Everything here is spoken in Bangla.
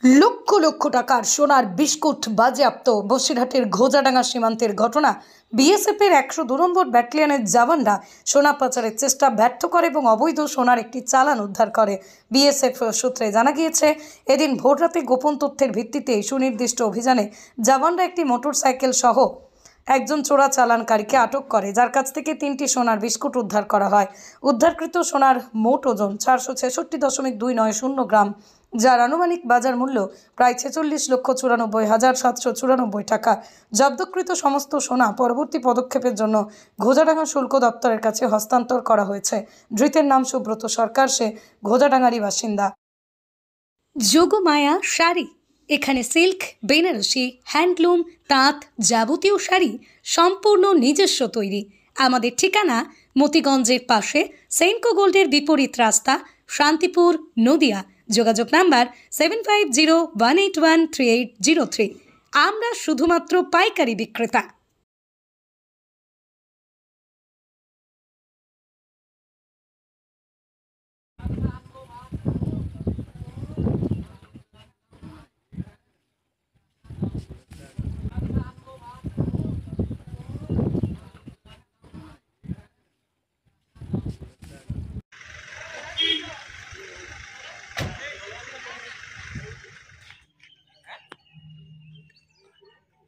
লক্ষ লক্ষ টাকার সোনার বিস্কুট বাজেয়াপ্ত। বসিরহাটের ঘোজাডাঙ্গা সীমান্তের ঘটনা। বিএসএফের ১০২ নম্বর ব্যাটালিয়নের জওয়ানরা সোনা পাচারের চেষ্টা ব্যর্থ করে এবং অবৈধ সোনার একটি চালান উদ্ধার করে। বিএসএফ সূত্রে জানা গিয়েছে, এদিন ভোররাতে গোপন তথ্যের ভিত্তিতে সুনির্দিষ্ট অভিযানে জওয়ানরা একটি মোটরসাইকেল সহ একজন চোরা চালানকারীকে আটক করে, যার কাছ থেকে ৩টি সোনার বিস্কুট উদ্ধার করা হয়। উদ্ধারকৃত সোনার মোট ওজন ৪৬৬.২৯০ গ্রাম, যার আনুমানিক বাজার মূল্য প্রায় ৪৬,৯৪,৭৯৪ টাকা। জব্দকৃত সমস্ত সোনা পরবর্তী পদক্ষেপের জন্য ঘোজাডাঙ্গা শুল্ক দপ্তরের কাছে হস্তান্তর করা হয়েছে। ধৃতের নাম সুব্রত সরকার, সে ঘোজাডাঙ্গারই বাসিন্দা। যোগমায়া শাড়ি, এখানে সিল্ক, বেনারসি, হ্যান্ডলুম, তাঁত, যাবতীয় শাড়ি সম্পূর্ণ নিজস্ব তৈরি। আমাদের ঠিকানা মতিগঞ্জের পাশে সেনকো গোল্ডের বিপরীত রাস্তা, শান্তিপুর, নদিয়া। যোগাযোগ নাম্বার 7501813803। আমরা শুধুমাত্র পাইকারি বিক্রেতা।